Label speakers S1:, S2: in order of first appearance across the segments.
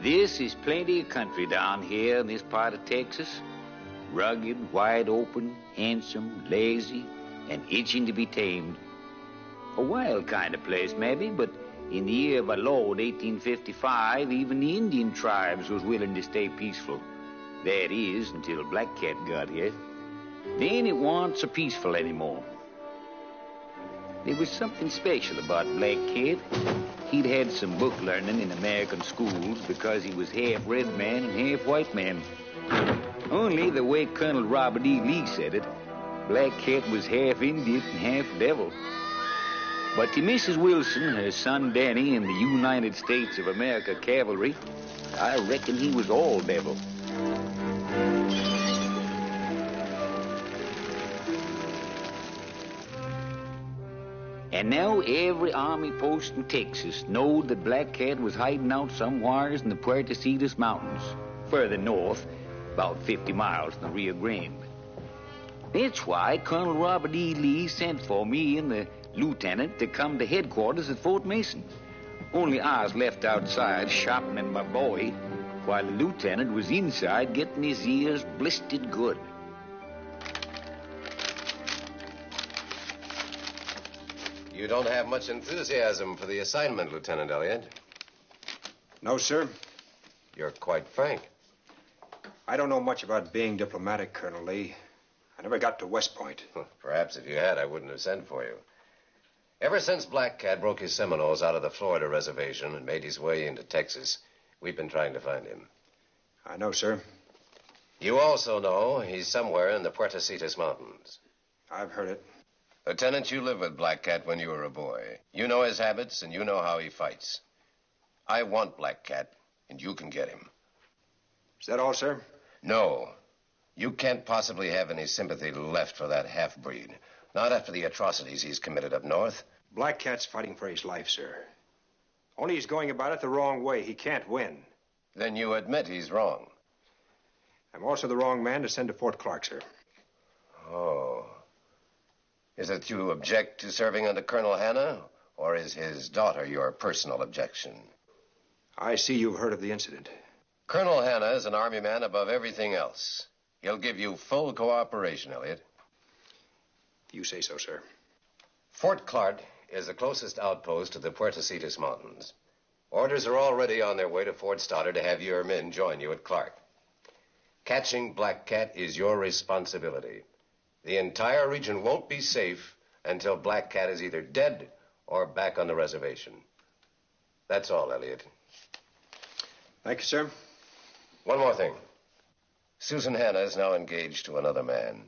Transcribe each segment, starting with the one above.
S1: This is plenty of country down here in this part of Texas. Rugged, wide open, handsome, lazy, and itching to be tamed. A wild kind of place, maybe, but in the year of our Lord, 1855, even the Indian tribes was willing to stay peaceful. That is, until Black Cat got here. Then it wasn't so peaceful anymore. There was something special about Black Cat. He'd had some book learning in American schools because he was half red man and half white man. Only the way Colonel Robert E. Lee said it, Black Cat was half Indian and half devil. But to Mrs. Wilson, her son Danny, and the United States of America cavalry, I reckon he was all devil. And now every army post in Texas knowed that Black Cat was hiding out somewheres in the Puerto Mountains, further north, about 50 miles from the Rio Grande. That's why Colonel Robert E. Lee sent for me and the lieutenant to come to headquarters at Fort Mason. Only I was left outside sharpening my bowie, while the lieutenant was inside getting his ears blistered good.
S2: You don't have much enthusiasm for the assignment, Lieutenant Elliott.
S3: No, sir.
S2: You're quite frank.
S3: I don't know much about being diplomatic, Colonel Lee. I never got to West Point.
S2: Perhaps if you had, I wouldn't have sent for you. Ever since Black Cat broke his Seminoles out of the Florida reservation and made his way into Texas, we've been trying to find him.
S3: I know, sir.
S2: You also know he's somewhere in the Puerto Mountains.
S3: I've heard it.
S2: Lieutenant, you lived with Black Cat when you were a boy. You know his habits, and you know how he fights. I want Black Cat, and you can get him.
S3: Is that all, sir?
S2: No. You can't possibly have any sympathy left for that half-breed. Not after the atrocities he's committed up north.
S3: Black Cat's fighting for his life, sir. Only he's going about it the wrong way. He can't win.
S2: Then you admit he's wrong.
S3: I'm also the wrong man to send to Fort Clark, sir.
S2: Oh. Is it you object to serving under Colonel Hanna, or is his daughter your personal objection?
S3: I see you've heard of the incident.
S2: Colonel Hanna is an Army man above everything else. He'll give you full cooperation, Elliot.
S3: You say so, sir.
S2: Fort Clark is the closest outpost to the Puerto Mountains. Orders are already on their way to Fort Stoddard to have your men join you at Clark. Catching Black Cat is your responsibility. The entire region won't be safe until Black Cat is either dead or back on the reservation. That's all, Elliot.
S3: Thank you, sir.
S2: One more thing. Susan Hanna is now engaged to another man.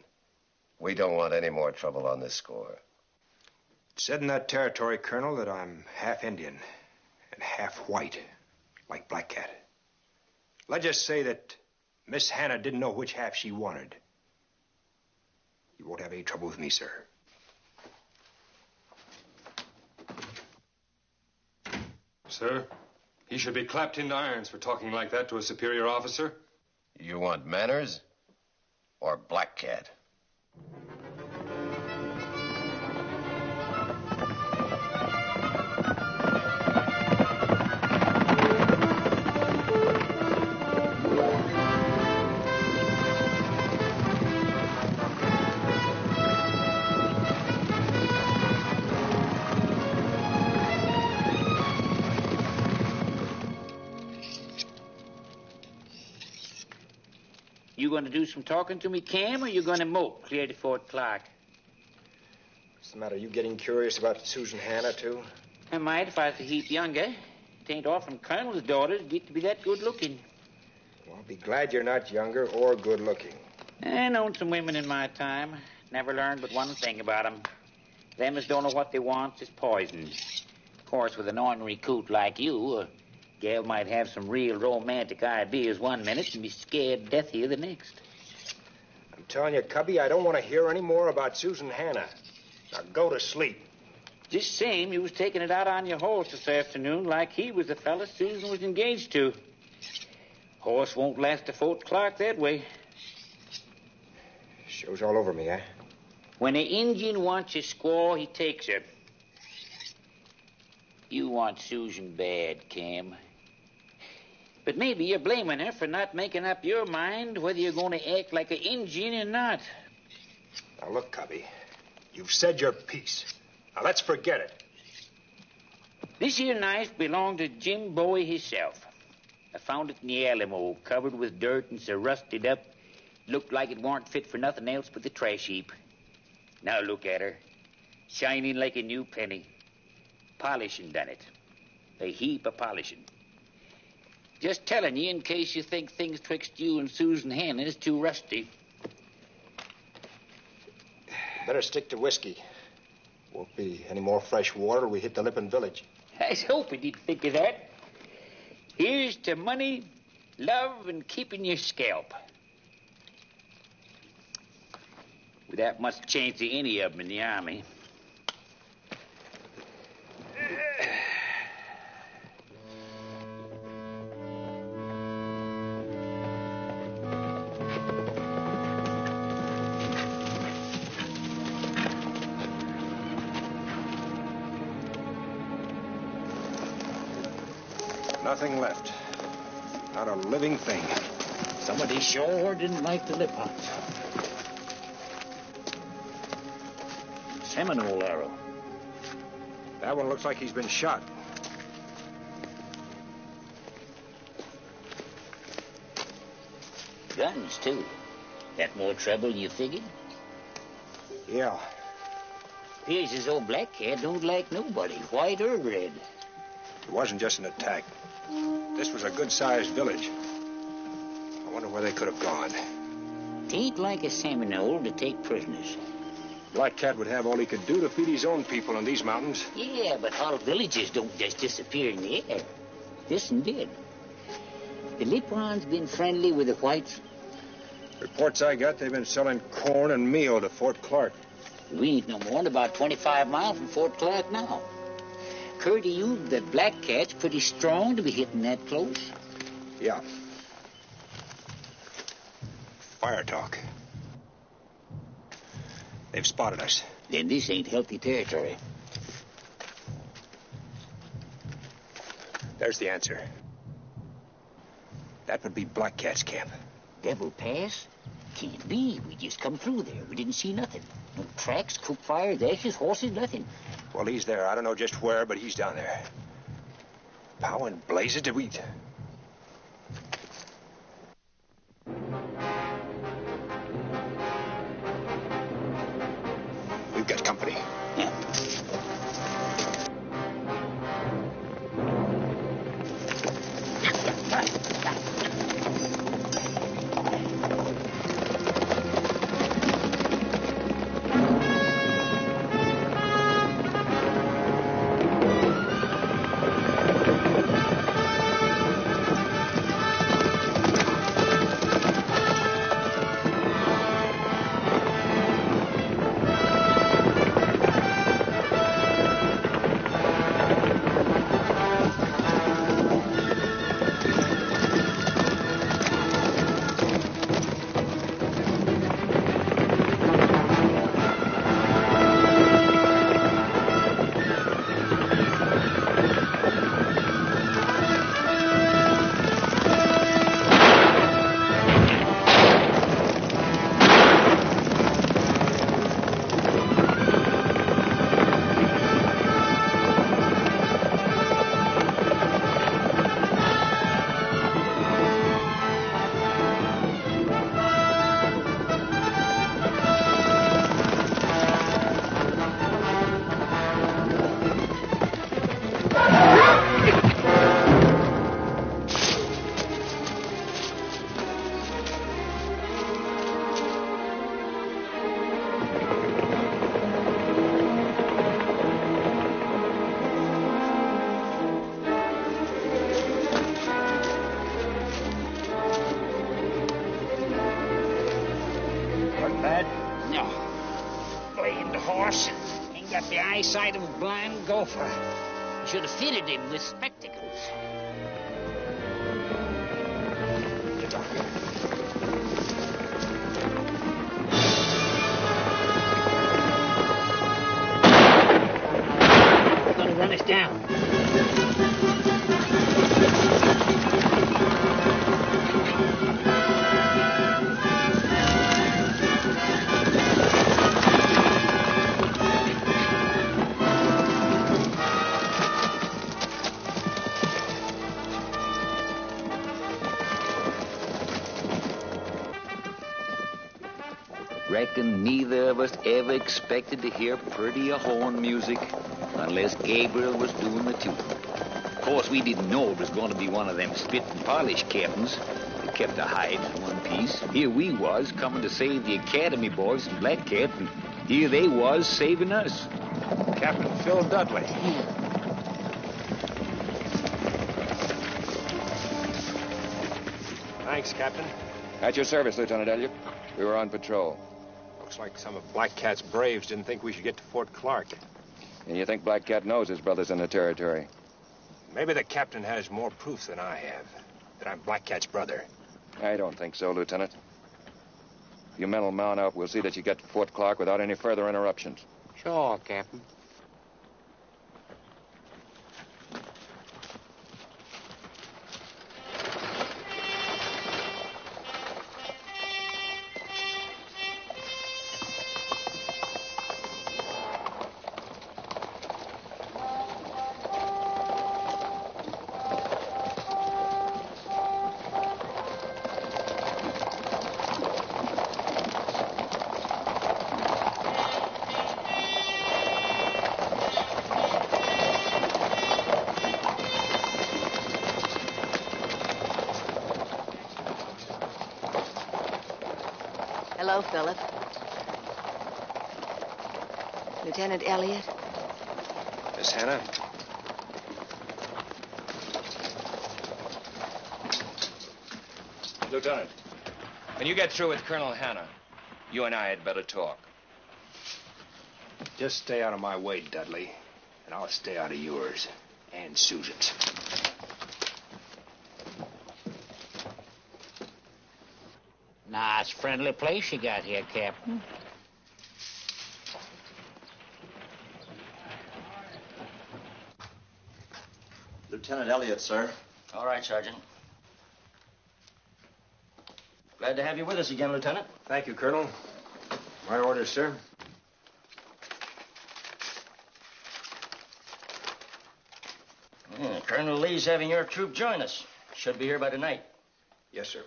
S2: We don't want any more trouble on this score.
S3: It said in that territory, Colonel, that I'm half Indian and half white, like Black Cat. Let's just say that Miss Hanna didn't know which half she wanted. You won't have any trouble with me, sir.
S4: Sir, he should be clapped into irons for talking like that to a superior officer.
S2: You want manners or Black Cat?
S1: You going to do some talking to me, Cam, or you going to mope clear to Fort Clark?
S3: What's the matter? You getting curious about Susan Hanna, too?
S1: I might if I was a heap younger. It ain't often colonels' daughters get to be that good-looking.
S3: Well, I'll be glad you're not younger or good-looking.
S1: I known some women in my time. Never learned but one thing about 'em. Them as don't know what they want is poison. Of course, with an ornery coot like you, a gal might have some real romantic ideas one minute and be scared death here the next.
S3: I'm telling you, Cubby, I don't want to hear any more about Susan Hanna. Now go to sleep.
S1: Just same, you was taking it out on your horse this afternoon like he was the fella Susan was engaged to. Horse won't last to Fort Clark that way.
S3: Shows all over me, huh?
S1: When an Indian wants a squaw, he takes her. You want Susan bad, Cam. But maybe you're blaming her for not making up your mind whether you're going to act like an Indian or not.
S3: Now, look, Cubby, you've said your piece. Now, let's forget it.
S1: This here knife belonged to Jim Bowie himself. I found it in the Alamo, covered with dirt and so rusted up. Looked like it weren't fit for nothing else but the trash heap. Now look at her, shining like a new penny. Polishing done it. A heap of polishing. Just telling you in case you think things twixt you and Susan Hannah is too rusty.
S3: Better stick to whiskey. Won't be any more fresh water till we hit the Lippin village.
S1: I was hoping you'd think of that. Here's to money, love, and keeping your scalp. With that much chance of any of them in the Army.
S3: Nothing left. Not a living thing.
S1: Somebody sure didn't like the lip hunt. Seminole arrow.
S3: That one looks like he's been shot.
S1: Guns, too. That more trouble you figured?
S3: Yeah.
S1: Appears as though Black Cat don't like nobody, white or red.
S3: It wasn't just an attack. This was a good-sized village. I wonder where they could have gone.
S1: Tain't like a Seminole to take prisoners.
S3: Black Cat would have all he could do to feed his own people in these mountains.
S1: Yeah, but whole villages don't just disappear in the air. This one did. The Lipron's been friendly with the whites.
S3: Reports I got, they've been selling corn and meal to Fort Clark.
S1: We ain't no more than about 25 miles from Fort Clark now. Occurred to you that Black Cat's pretty strong to be hitting that close?
S3: Yeah. Fire talk. They've spotted us.
S1: Then this ain't healthy territory.
S3: There's the answer. That would be Black Cat's camp.
S1: Devil Pass? Can't be. We just come through there. We didn't see nothing. No tracks, cook fires, ashes, horses, nothing.
S3: Well, he's there. I don't know just where, but he's down there. How in blazes did we... We've got company.
S1: Yeah. No. Blamed horse. Ain't got the eyesight of a blind gopher. Should have fitted him with spectacles. They're gonna run us down. reckon neither of us ever expected to hear prettier horn music unless Gabriel was doing the tune. Of course, we didn't know it was going to be one of them spit and polish captains that kept the hides in one piece. Here we was, coming to save the Academy boys from Black Cat, and here they was saving us.
S3: Captain Phil Dudley. Thanks, Captain.
S5: At your service, Lieutenant Elliott. We were on patrol.
S3: Looks like some of Black Cat's braves didn't think we should get to Fort Clark.
S5: And you think Black Cat knows his brother's in the territory?
S3: Maybe the captain has more proof than I have that I'm Black Cat's brother.
S5: I don't think so, Lieutenant. If you men will mount up, we'll see that you get to Fort Clark without any further interruptions.
S6: Sure, Captain.
S7: Hello, Philip. Lieutenant Elliott.
S3: Miss Hannah?
S5: Lieutenant, when you get through with Colonel Hanna, you and I had better talk.
S3: Just stay out of my way, Dudley, and I'll stay out of yours and Susan's.
S6: Nice, friendly place you got here, Captain.
S8: Lieutenant Elliott, sir.
S9: All right, Sergeant. Glad to have you with us again, Lieutenant.
S3: Thank you, Colonel. My orders, sir.
S9: Yeah, Colonel Lee's having your troop join us. Should be here by tonight.
S3: Yes, sir.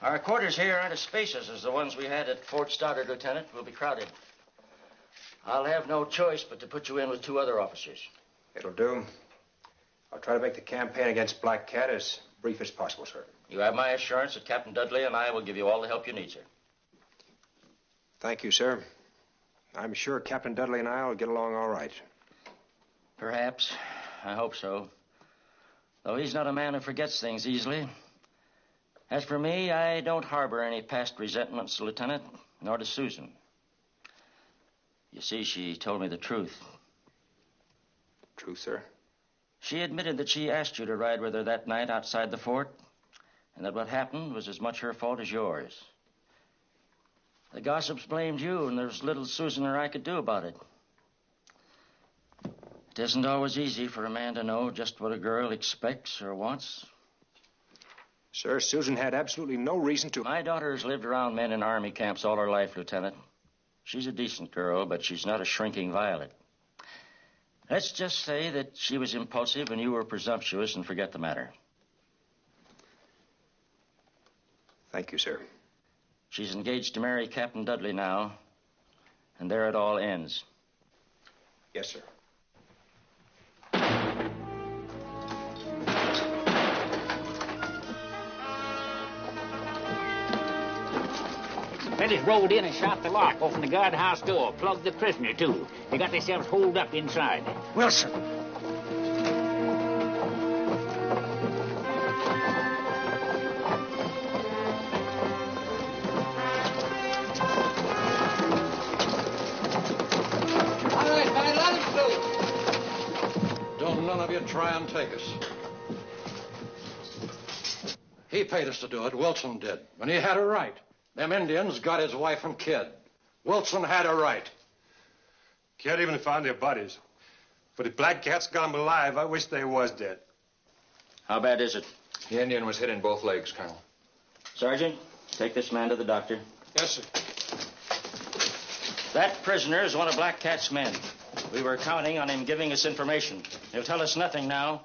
S9: Our quarters here aren't as spacious as the ones we had at Fort Stoddard, Lieutenant. We'll be crowded. I'll have no choice but to put you in with 2 other officers.
S3: It'll do. I'll try to make the campaign against Black Cat as brief as possible, sir.
S9: You have my assurance that Captain Dudley and I will give you all the help you need, sir.
S3: Thank you, sir. I'm sure Captain Dudley and I will get along all right.
S9: Perhaps. I hope so. Though he's not a man who forgets things easily. As for me, I don't harbor any past resentments, Lieutenant, nor does Susan. You see, she told me the truth.
S3: True, sir?
S9: She admitted that she asked you to ride with her that night outside the fort, and that what happened was as much her fault as yours. The gossips blamed you, and there's little Susan or I could do about it. It isn't always easy for a man to know just what a girl expects or wants.
S3: Sir, Susan had absolutely no reason to...
S9: My daughter has lived around men in army camps all her life, Lieutenant. She's a decent girl, but she's not a shrinking violet. Let's just say that she was impulsive and you were presumptuous and forget the matter.
S3: Thank you, sir.
S9: She's engaged to marry Captain Dudley now, and there it all ends.
S3: Yes, sir.
S6: Fellas rode in and shot the lock open the guardhouse door. Plugged the prisoner, too. They got themselves holed up inside.
S9: Wilson!
S10: All right, man, let him through.
S11: Don't none of you try and take us. He paid us to do it. Wilson did. And he had a right. Them Indians got his wife and kid. Wilson had a right.
S4: Can't even find their bodies. But if Black Cat's got them alive, I wish they was dead.
S9: How bad is it?
S5: The Indian was hit in both legs, Colonel.
S9: Sergeant, take this man to the doctor.
S4: Yes, sir.
S9: That prisoner is one of Black Cat's men. We were counting on him giving us information. He'll tell us nothing now.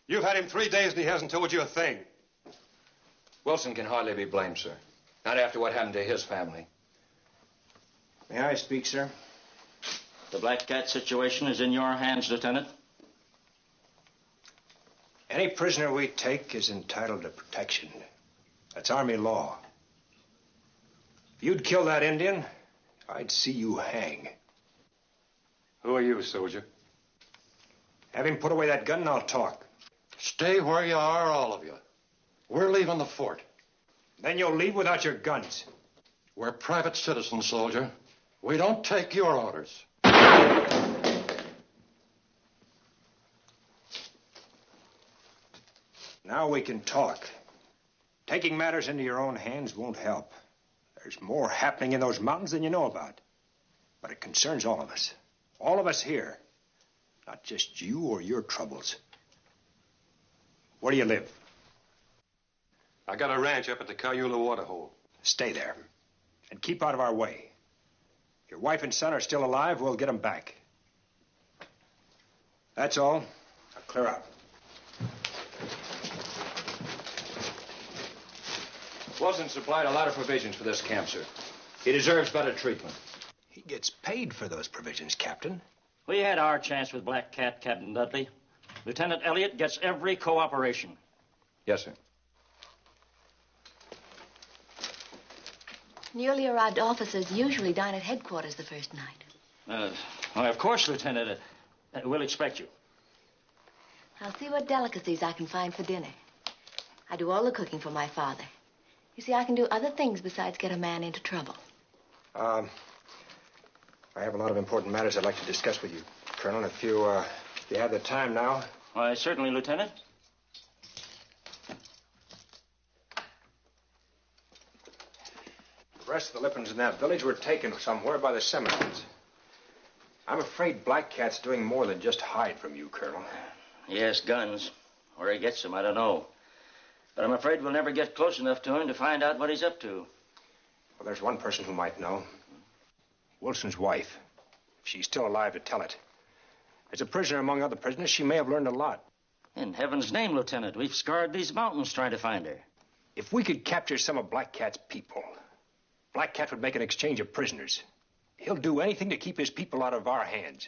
S4: You've had him 3 days and he hasn't told you a thing.
S5: Wilson can hardly be blamed, sir. Not after what happened to his family.
S3: May I speak, sir?
S9: The Black Cat situation is in your hands, Lieutenant.
S3: Any prisoner we take is entitled to protection. That's Army law. If you'd kill that Indian, I'd see you hang.
S4: Who are you, soldier?
S3: Have him put away that gun and I'll talk.
S11: Stay where you are, all of you. We're leaving the fort.
S3: Then you'll leave without your guns.
S11: We're private citizens, soldier. We don't take your orders.
S3: Now we can talk. Taking matters into your own hands won't help. There's more happening in those mountains than you know about. But it concerns all of us. All of us here. Not just you or your troubles. Where do you live?
S4: I got a ranch up at the Cayula waterhole.
S3: Stay there. And keep out of our way. If your wife and son are still alive, we'll get them back. That's all. Now clear out.
S5: Wilson supplied a lot of provisions for this camp, sir. He deserves better treatment.
S3: He gets paid for those provisions, Captain.
S9: We had our chance with Black Cat, Captain Dudley. Lieutenant Elliott gets every cooperation.
S5: Yes, sir.
S7: Newly arrived officers usually dine at headquarters the first night.
S9: Well, of course, Lieutenant. We'll expect you.
S7: I'll see what delicacies I can find for dinner. I do all the cooking for my father. You see, I can do other things besides get a man into trouble.
S3: I have a lot of important matters I'd like to discuss with you, Colonel, if you have the time now.
S9: Why, certainly, Lieutenant.
S3: The rest of the Lippins in that village were taken somewhere by the Seminoles. I'm afraid Black Cat's doing more than just hide from you, Colonel.
S9: Yes, guns. Where he gets them, I don't know. But I'm afraid we'll never get close enough to him to find out what he's up to.
S3: Well, there's one person who might know. Wilson's wife. If she's still alive to tell it. As a prisoner among other prisoners, she may have learned a lot.
S9: In heaven's name, Lieutenant, we've scoured these mountains trying to find her.
S3: If we could capture some of Black Cat's people, Black Cat would make an exchange of prisoners. He'll do anything to keep his people out of our hands.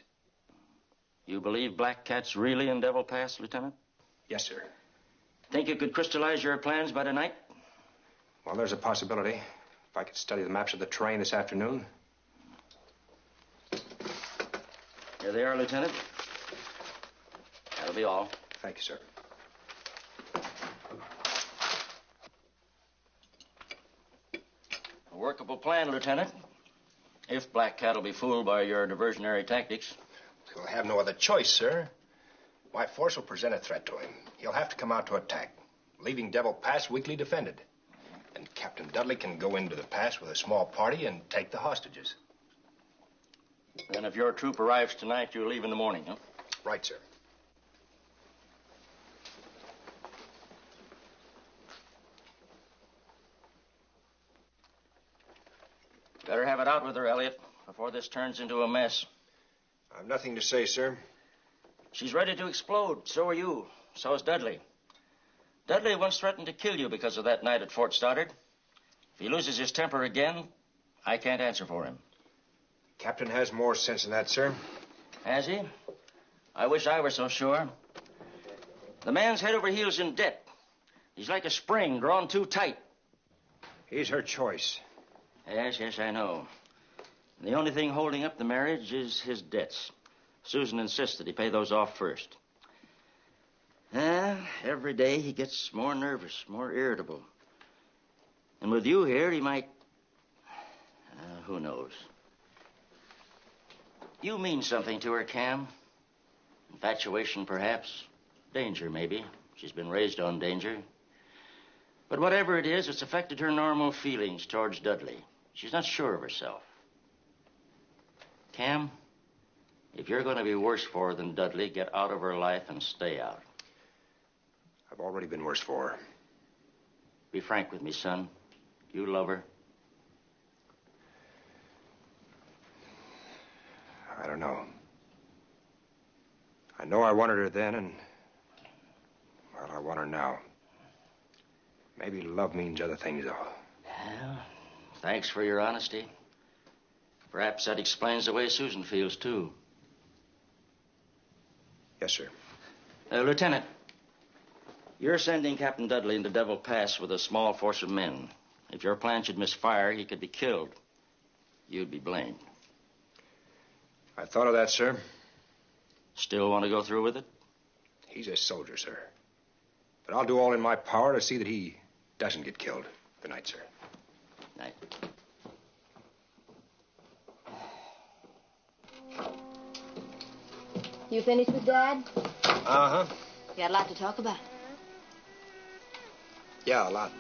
S9: You believe Black Cat's really in Devil Pass, Lieutenant?
S3: Yes, sir.
S9: Think you could crystallize your plans by tonight?
S3: Well, there's a possibility. If I could study the maps of the terrain this afternoon.
S9: Here they are, Lieutenant. That'll be all.
S3: Thank you, sir.
S9: A workable plan, Lieutenant. If Black Cat will be fooled by your diversionary tactics.
S3: He'll have no other choice, sir. My force will present a threat to him. He'll have to come out to attack, leaving Devil Pass weakly defended. And Captain Dudley can go into the pass with a small party and take the hostages.
S9: Then if your troop arrives tonight, you'll leave in the morning, huh?
S3: Right, sir.
S9: Better have it out with her, Elliot, before this turns into a mess.
S3: I've nothing to say, sir.
S9: She's ready to explode. So are you. So is Dudley. Dudley once threatened to kill you because of that night at Fort Stoddard. If he loses his temper again, I can't answer for him.
S3: Captain has more sense than that, sir.
S9: Has he? I wish I were so sure. The man's head over heels in debt. He's like a spring drawn too tight.
S3: He's her choice.
S9: Yes, I know. And the only thing holding up the marriage is his debts. Susan insists that he pay those off first. Every day he gets more nervous, more irritable. And with you here, he might... who knows? You mean something to her, Cam. Infatuation, perhaps. Danger, maybe. She's been raised on danger. But whatever it is, it's affected her normal feelings towards Dudley. She's not sure of herself. Cam, if you're going to be worse for her than Dudley, get out of her life and stay out.
S3: I've already been worse for her.
S9: Be frank with me, son. You love her?
S3: I don't know. I know I wanted her then, and... well, I want her now. Maybe love means other things, though.
S9: Well, thanks for your honesty. Perhaps that explains the way Susan feels, too.
S3: Yes, sir.
S9: Lieutenant, you're sending Captain Dudley into Devil Pass with a small force of men. If your plan should misfire, he could be killed. You'd be blamed.
S3: I thought of that, sir.
S9: Still want to go through with it?
S3: He's a soldier, sir. But I'll do all in my power to see that he doesn't get killed. Good night, sir.
S9: Night.
S7: You finished with Dad?
S3: Uh-huh.
S7: You had a lot to talk about.
S3: Yeah, a lot.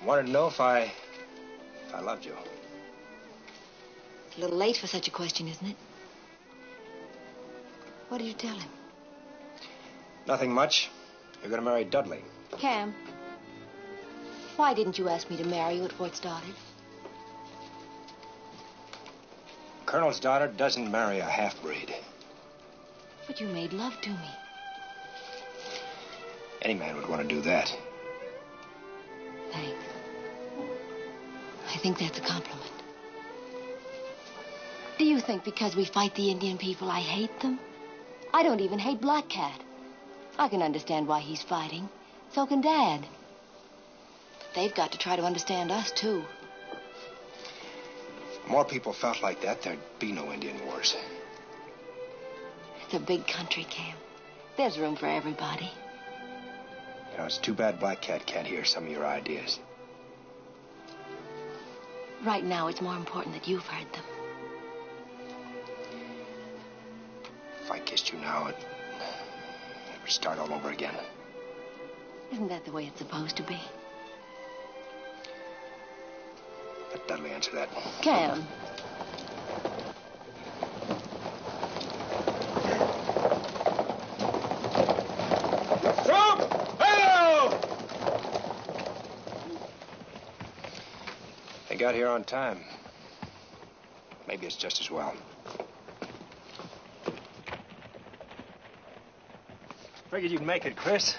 S3: Wanted to know if I loved you.
S7: It's a little late for such a question, isn't it? What did you tell him?
S3: Nothing much. You're going to marry Dudley.
S7: Cam, why didn't you ask me to marry you at Fort Stoddard?
S3: Colonel's daughter doesn't marry a half-breed.
S7: But you made love to me.
S3: Any man would want to do that.
S7: Thanks. I think that's a compliment. Do you think because we fight the Indian people, I hate them? I don't even hate Black Cat. I can understand why he's fighting. So can Dad. They've got to try to understand us, too.
S3: If more people felt like that, there'd be no Indian wars.
S7: It's a big country, Cam. There's room for everybody.
S3: You know, it's too bad Black Cat can't hear some of your ideas.
S7: Right now, it's more important that you've heard them.
S3: If I kissed you now, it would start all over again.
S7: Isn't that the way it's supposed to be?
S3: Let Dudley answer that.
S7: Cam.
S3: They got here on time. Maybe it's just as well. Figured you'd make it, Chris.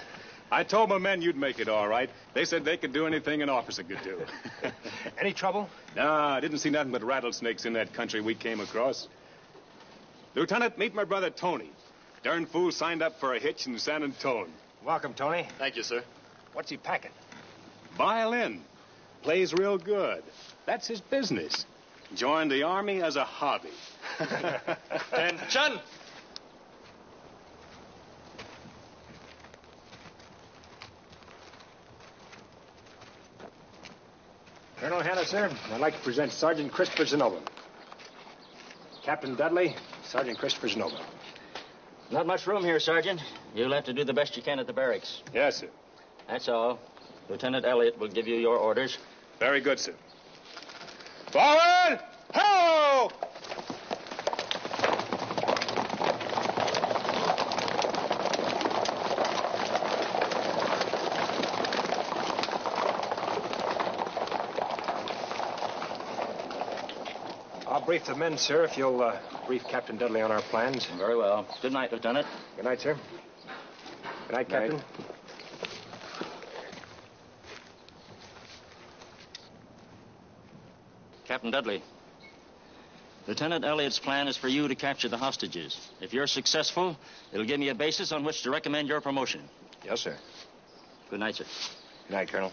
S12: I told my men you'd make it all right. They said they could do anything an officer could do.
S3: Any trouble?
S12: No, I didn't see nothing but rattlesnakes in that country we came across. Lieutenant, meet my brother Tony. Darn fool signed up for a hitch in San Antone.
S3: Welcome, Tony.
S13: Thank you, sir.
S3: What's he packing?
S12: Violin. Plays real good. That's his business. Joined the Army as a hobby.
S13: Attention!
S3: Colonel Hanna, sir, I'd like to present Sergeant Christopher Zenobia. Captain Dudley, Sergeant Christopher Zenobia.
S9: Not much room here, Sergeant. You'll have to do the best you can at the barracks.
S12: Yes, sir.
S9: That's all. Lieutenant Elliott will give you your orders.
S12: Very good, sir. Forward! Ho!
S3: I'll brief the men, sir, if you'll brief Captain Dudley on our plans.
S9: Very well. Good night, Lieutenant.
S3: Good night, sir. Good night, Captain.
S9: Captain Dudley, Lieutenant Elliott's plan is for you to capture the hostages. If you're successful, it'll give me a basis on which to recommend your promotion.
S3: Yes, sir.
S9: Good night, sir.
S3: Good night, Colonel.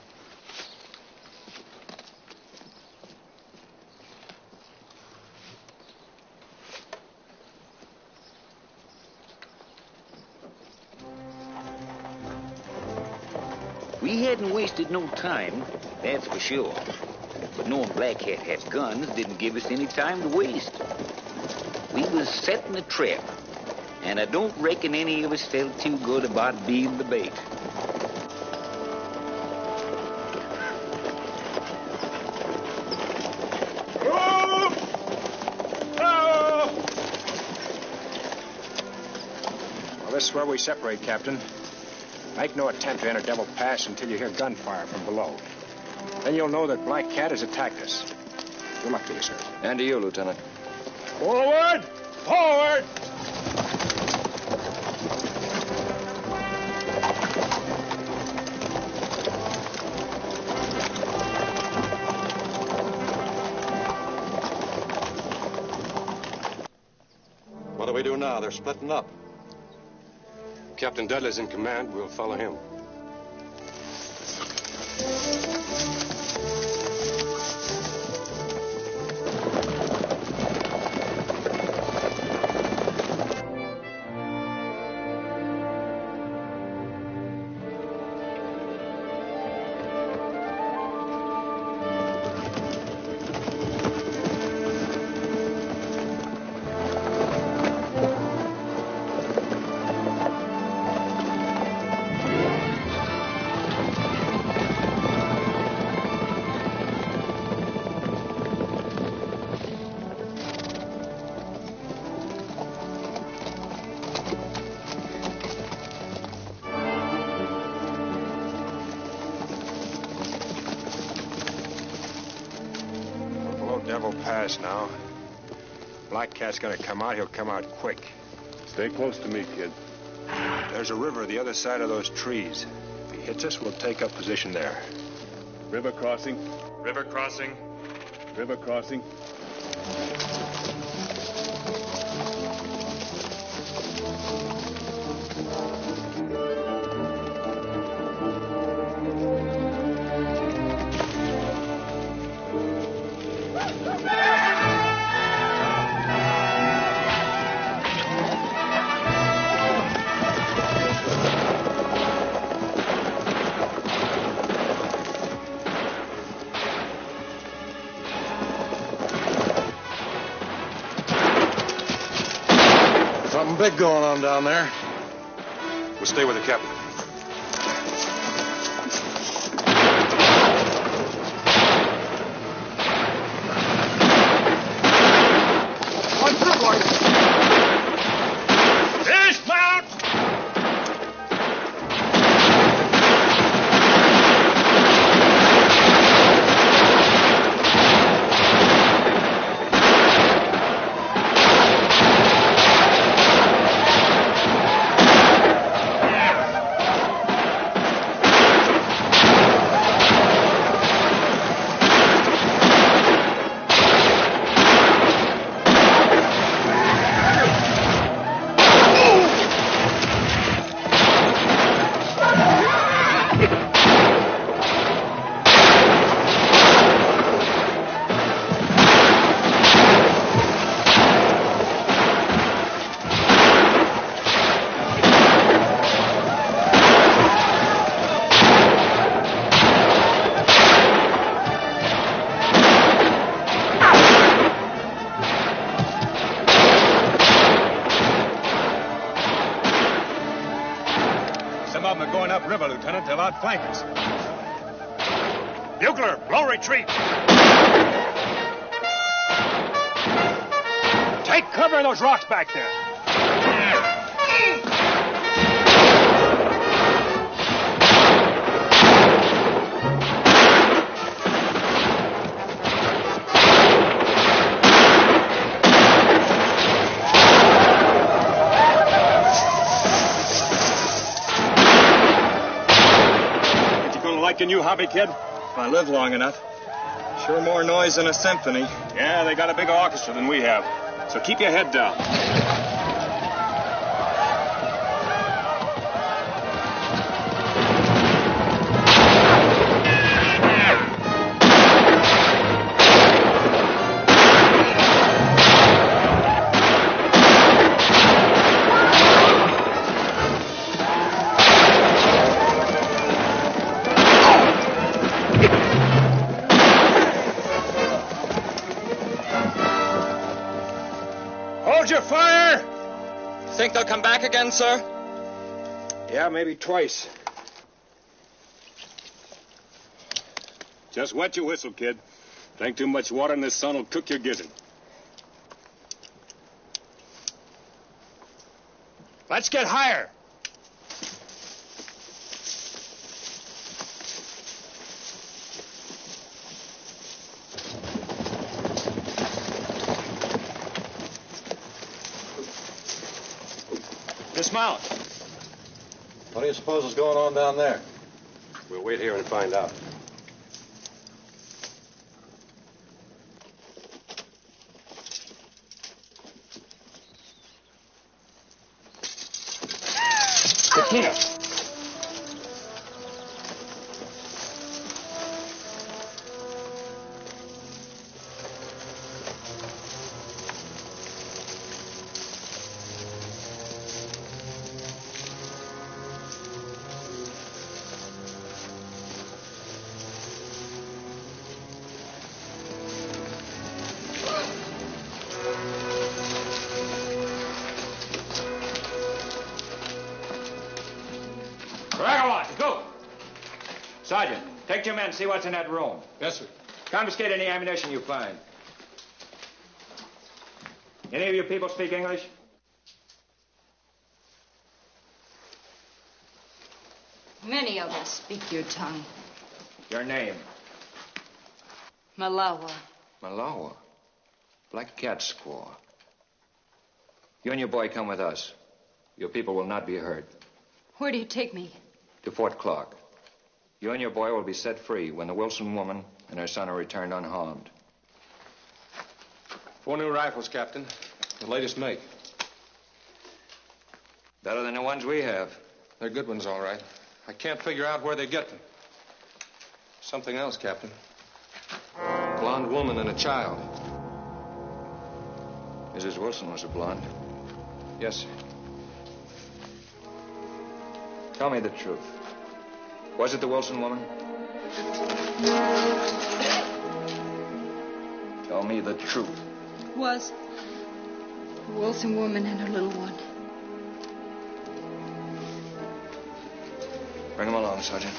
S1: We hadn't wasted no time, that's for sure. But knowing Black Cat had guns didn't give us any time to waste. We was setting a trap, and I don't reckon any of us felt too good about being the bait.
S3: Well, this is where we separate, Captain. Make no attempt to enter Devil Pass until you hear gunfire from below. Then you'll know that Black Cat has attacked us. Good luck to you, sir.
S5: And to you, Lieutenant.
S12: Forward! Forward!
S11: now. They're splitting up.
S4: Captain Dudley's in command. We'll follow him.
S3: Devil Pass now. Black Cat's gonna come out. He'll come out quick.
S12: Stay close to me, kid.
S3: There's a river the other side of those trees. If he hits us, we'll take up position there.
S12: River crossing.
S4: River crossing.
S12: River crossing.
S11: Something big going on down there.
S4: We'll stay with the captain.
S10: On through, boys. Dismount!
S12: Some of them are going upriver, Lieutenant. They'll outflank us.
S10: Bugler, blow retreat. Take cover in those rocks back there.
S12: Like a new hobby, kid?
S3: If I live long enough. Sure more noise than a symphony.
S12: Yeah, they got a bigger orchestra than we have. So keep your head down.
S10: Hold your fire!
S13: Think they'll come back again, sir?
S3: Yeah, maybe twice.
S12: Just wet your whistle, kid. Drink too much water and this sun will cook your gizzard.
S10: Let's get higher.
S12: Dismount.
S11: What do you suppose is going on down there?
S4: We'll wait here and find out.
S3: Tina.
S5: Sergeant, take your men, see what's in that room.
S3: Yes, sir.
S5: Confiscate any ammunition you find. Any of you people speak English?
S14: Many of us speak your tongue.
S5: Your name?
S14: Malawa.
S5: Malawa? Black Cat Squaw. You and your boy come with us. Your people will not be hurt.
S14: Where do you take me?
S5: To Fort Clark. You and your boy will be set free when the Wilson woman and her son are returned unharmed.
S3: 4 new rifles, Captain. The latest make.
S5: Better than the ones we have.
S3: They're good ones, all right. I can't figure out where they get them. Something else, Captain. Blonde woman and a child.
S5: Mrs. Wilson was a blonde.
S3: Yes, sir.
S5: Tell me the truth. Was it the Wilson woman? Tell me the truth.
S14: Was the Wilson woman and her little one.
S5: Bring him along, Sergeant.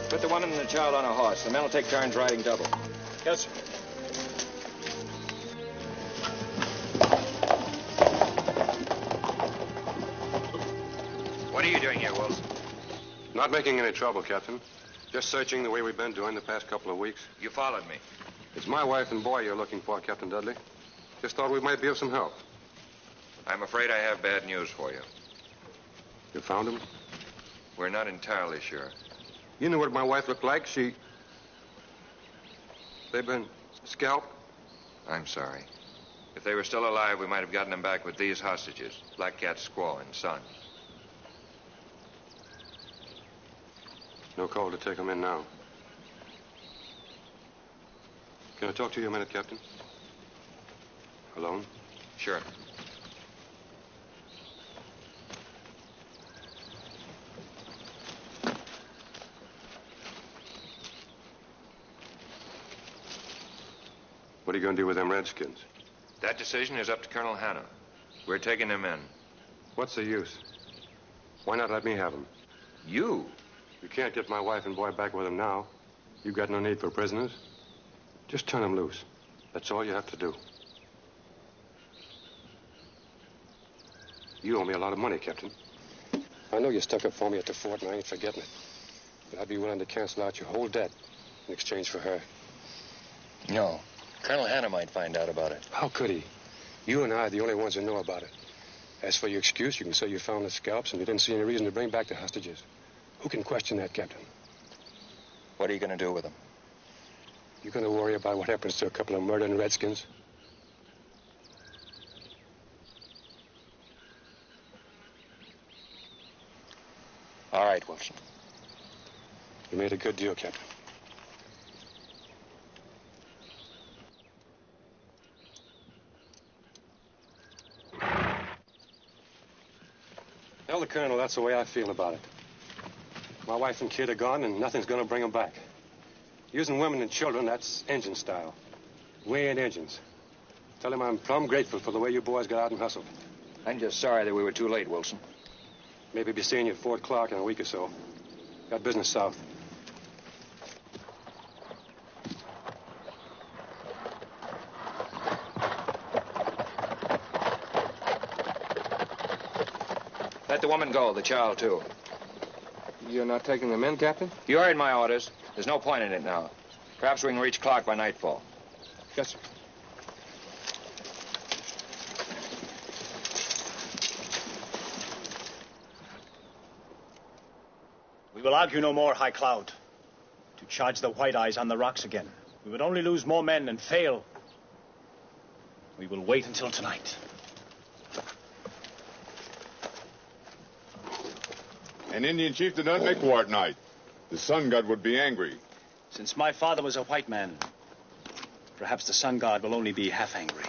S5: Put the woman and the child on a horse. The men will take turns riding double.
S3: Yes, sir.
S5: What are you doing here, Wilson?
S3: Not making any trouble, Captain. Just searching the way we've been doing the past couple of weeks.
S5: You followed me.
S3: It's my wife and boy you're looking for, Captain Dudley. Just thought we might be of some help.
S5: I'm afraid I have bad news for you.
S3: You found him?
S5: We're not entirely sure.
S3: You knew what my wife looked like. They've been scalped?
S5: I'm sorry. If they were still alive, we might have gotten them back with these hostages, Black Cat Squaw and son.
S3: No call to take them in now. Can I talk to you a minute, Captain? Alone?
S5: Sure.
S3: What are you going to do with them Redskins?
S5: That decision is up to Colonel Hanna. We're taking them in.
S3: What's the use? Why not let me have them?
S5: You?
S3: You can't get my wife and boy back with them now. You've got no need for prisoners. Just turn them loose. That's all you have to do. You owe me a lot of money, Captain. I know you stuck up for me at the fort, and I ain't forgetting it. But I'd be willing to cancel out your whole debt in exchange for her.
S5: No. Colonel Hanna might find out about it.
S3: How could he? You and I are the only ones who know about it. As for your excuse, you can say you found the scalps and you didn't see any reason to bring back the hostages. Who can question that, Captain?
S5: What are you going to do with them?
S3: You going to worry about what happens to a couple of murdering Redskins?
S5: All right, Wilson.
S3: You made a good deal, Captain. Tell the Colonel that's the way I feel about it. My wife and kid are gone, and nothing's going to bring them back. Using women and children, that's engine style. We ain't engines. Tell him I'm plumb grateful for the way you boys got out and hustled.
S5: I'm just sorry that we were too late, Wilson.
S3: Maybe be seeing you at Fort Clark in a week or so. Got business south.
S5: Let the woman go, the child, too.
S3: You're not taking them in, Captain?
S5: You heard my orders. There's no point in it now. Perhaps we can reach Clark by nightfall.
S3: Yes, sir.
S15: We will argue no more, High Cloud. To charge the White Eyes on the rocks again, we would only lose more men and fail. We will wait until tonight.
S16: An Indian chief did not make war at night. The sun god would be angry.
S15: Since my father was a white man, perhaps the sun god will only be half angry.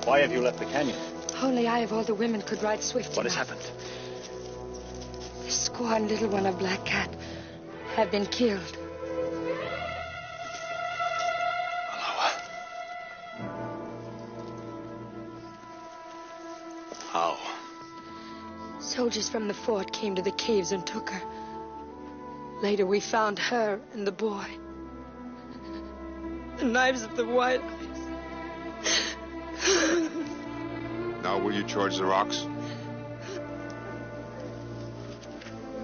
S15: Why have you left the canyon?
S14: Only I of all the women could ride swift
S15: What
S14: enough.
S15: has happened?
S14: The squaw and little one of Black Cat have been killed.
S15: How?
S14: Soldiers from the fort came to the caves and took her. Later we found her and the boy. The knives of the White Eyes.
S16: Now will you charge the rocks?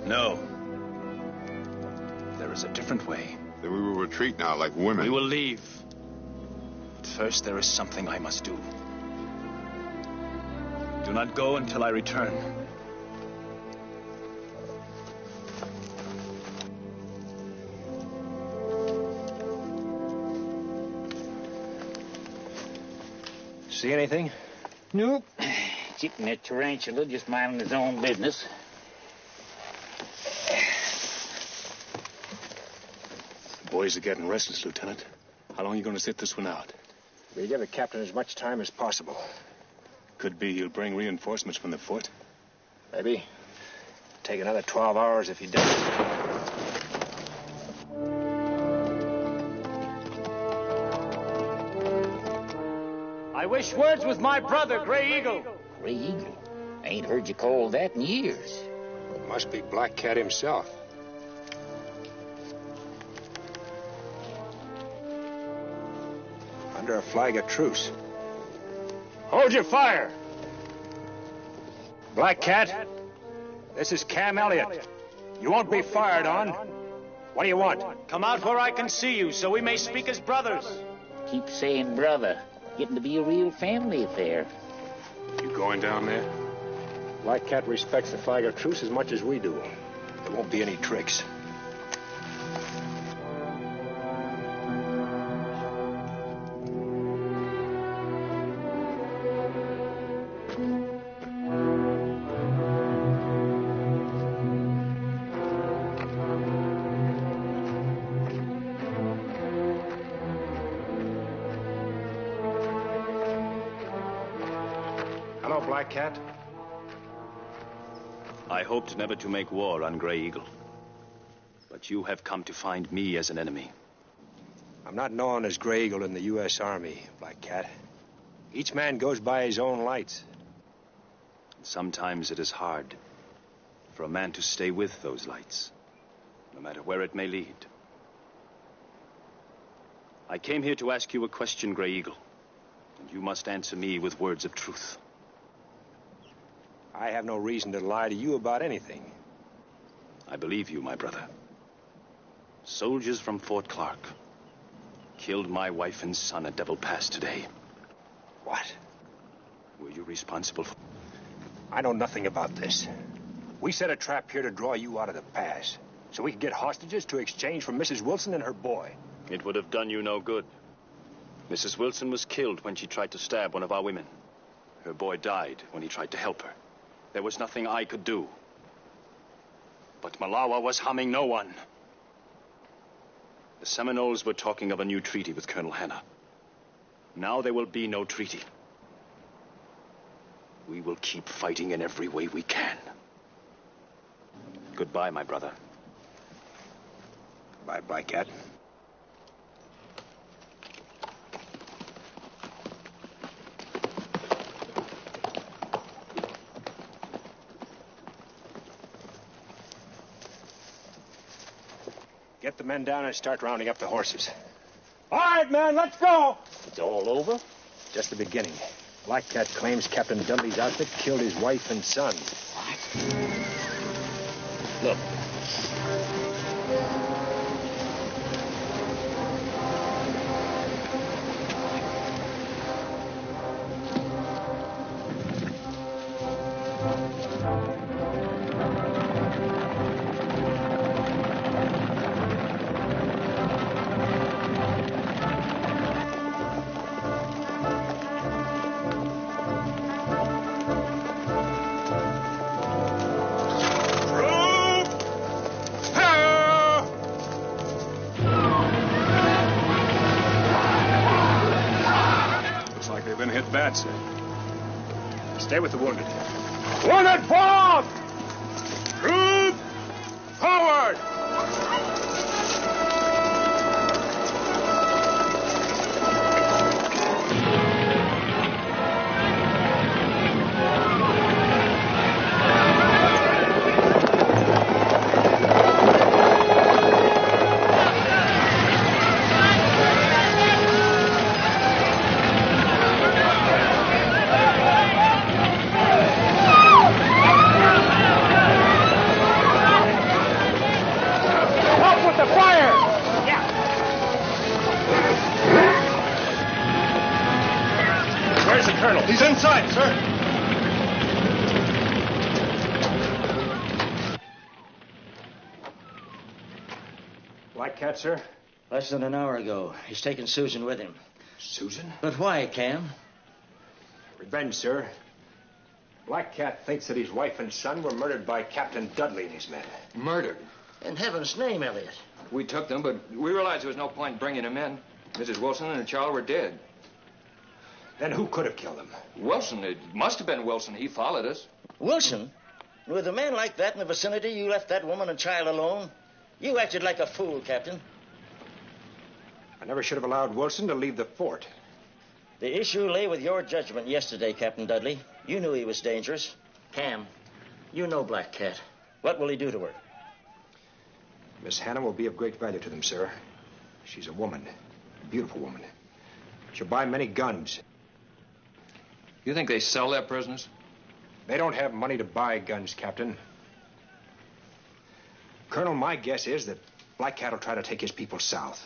S15: No. There is a different way.
S16: Then we will retreat now like women.
S15: We will leave. But first there is something I must do. Do not go until I return.
S3: See anything?
S6: Nope. Chicken that tarantula just minding his own business.
S12: The boys are getting restless, Lieutenant. How long are you going to sit this one out?
S3: We'll give the captain as much time as possible.
S12: Could be he'll bring reinforcements from the fort.
S3: Maybe. Take another 12 hours if he does.
S15: I wish words with my brother, Gray Eagle.
S6: Gray Eagle? I ain't heard you call that in years.
S3: It must be Black Cat himself. Under a flag of truce.
S15: Hold your fire. Black Cat, this is Cam Elliott. You won't be fired on. What do you want? Come out where I can see you so we may speak as brothers.
S6: Keep saying brother. Getting to be a real family affair.
S12: You going down there?
S3: Black Cat respects the flag of truce as much as we do. There won't be any tricks. Black Cat?
S15: I hoped never to make war on Gray Eagle. But you have come to find me as an enemy.
S3: I'm not known as Gray Eagle in the U.S. Army, Black Cat. Each man goes by his own lights.
S15: Sometimes it is hard for a man to stay with those lights, no matter where it may lead. I came here to ask you a question, Gray Eagle, and you must answer me with words of truth.
S3: I have no reason to lie to you about anything.
S15: I believe you, my brother. Soldiers from Fort Clark killed my wife and son at Devil Pass today.
S3: What?
S15: Were you responsible for...
S3: I know nothing about this. We set a trap here to draw you out of the pass, so we could get hostages to exchange for Mrs. Wilson and her boy.
S15: It would have done you no good. Mrs. Wilson was killed when she tried to stab one of our women. Her boy died when he tried to help her. There was nothing I could do. But Malawa was harming no one. The Seminoles were talking of a new treaty with Colonel Hanna. Now there will be no treaty. We will keep fighting in every way we can. Goodbye, my brother.
S3: Goodbye, Black Cat. Get the men down and start rounding up the horses.
S15: All right, man, let's go.
S6: It's all over?
S3: Just the beginning. Black Cat claims Captain Dudley's outfit killed his wife and son.
S6: What? Look.
S12: Hit bad, sir. Stay with the wounded.
S3: Wounded, forward! Troop, forward!
S12: He's inside, sir.
S3: Black Cat, sir?
S9: Less than an hour ago. He's taken Susan with him.
S3: Susan?
S9: But why, Cam?
S3: Revenge, sir. Black Cat thinks that his wife and son were murdered by Captain Dudley and his men.
S11: Murdered?
S9: In heaven's name, Elliot.
S5: We took them, but we realized there was no point bringing them in. Mrs. Wilson and the child were dead.
S3: Then who could have killed them?
S5: Wilson. It must have been Wilson. He followed us.
S9: Wilson? With a man like that in the vicinity, you left that woman and child alone? You acted like a fool, Captain.
S3: I never should have allowed Wilson to leave the fort.
S9: The issue lay with your judgment yesterday, Captain Dudley. You knew he was dangerous. Cam, you know Black Cat. What will he do to her?
S3: Miss Hannah will be of great value to them, sir. She's a woman. A beautiful woman. She'll buy many guns.
S5: You think they sell their prisoners?
S3: They don't have money to buy guns, Captain. Colonel, my guess is that Black Cat will try to take his people south,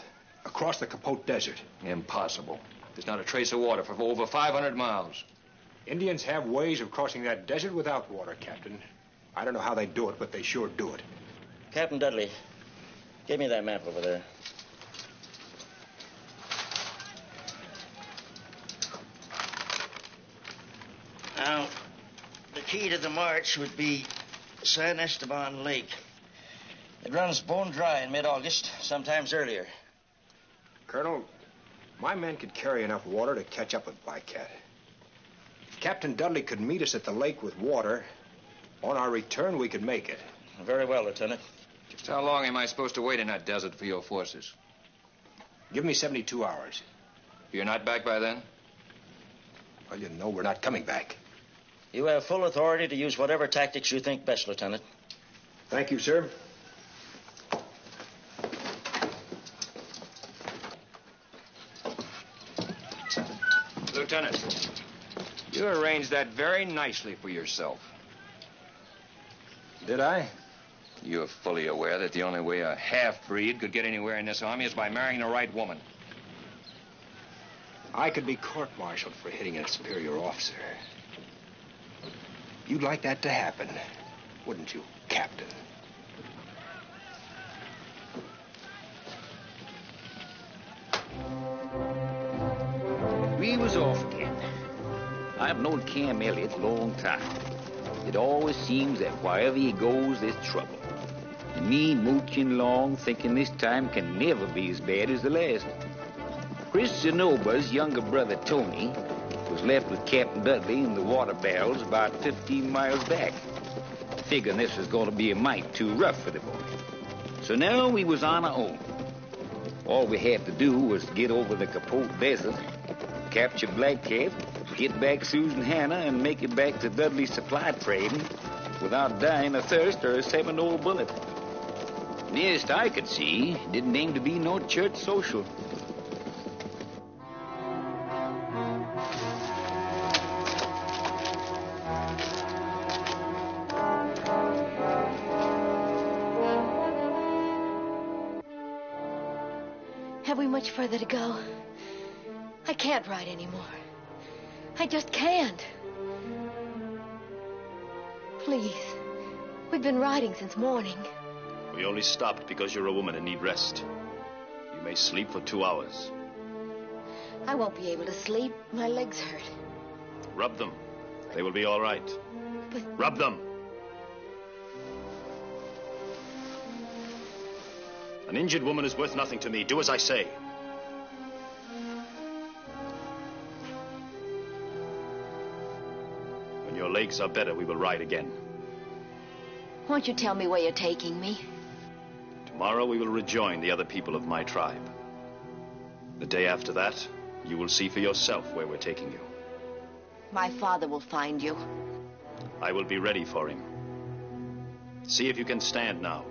S3: across the Capote Desert.
S5: Impossible. There's not a trace of water for over 500 miles.
S3: Indians have ways of crossing that desert without water, Captain. I don't know how they do it, but they sure do it.
S9: Captain Dudley, give me that map over there. Now, the key to the march would be San Esteban Lake. It runs bone dry in mid-August, sometimes earlier.
S3: Colonel, my men could carry enough water to catch up with Black Cat. If Captain Dudley could meet us at the lake with water, on our return, we could make it.
S9: Very well, Lieutenant.
S5: Just how long am I supposed to wait in that desert for your forces?
S3: Give me 72 hours.
S5: You're not back by then?
S3: Well, you know we're not coming back.
S9: You have full authority to use whatever tactics you think best, Lieutenant.
S3: Thank you, sir.
S5: Lieutenant, you arranged that very nicely for yourself.
S3: Did I?
S5: You're fully aware that the only way a half-breed could get anywhere in this army is by marrying the right woman.
S3: I could be court-martialed for hitting a superior officer. You'd like that to happen, wouldn't you, Captain?
S1: We was off again. I've known Cam Elliott a long time. It always seems that wherever he goes, there's trouble. And me mooching along, thinking this time can never be as bad as the last. Chris Zenoba's younger brother, Tony, was left with Captain Dudley in the water barrels about 15 miles back, figuring this was going to be a mite too rough for the boy. So now we was on our own. All we had to do was get over the Capote Desert, capture Black Cat, get back Susan Hannah, and make it back to Dudley's supply trading without dying of thirst or a Seminole bullet. Nearest I could see, it didn't aim to be no church social.
S7: much further to go. I can't ride anymore. I just can't. Please. We've been riding since morning.
S15: We only stopped because you're a woman and need rest. You may sleep for 2 hours.
S7: I won't be able to sleep. My legs hurt.
S15: Rub them. They will be all right.
S7: But...
S15: Rub them. An injured woman is worth nothing to me. Do as I say. When your legs are better, we will ride again.
S7: Won't you tell me where you're taking me?
S15: Tomorrow we will rejoin the other people of my tribe. The day after that, you will see for yourself where we're taking you.
S7: My father will find you.
S15: I will be ready for him. See if you can stand now.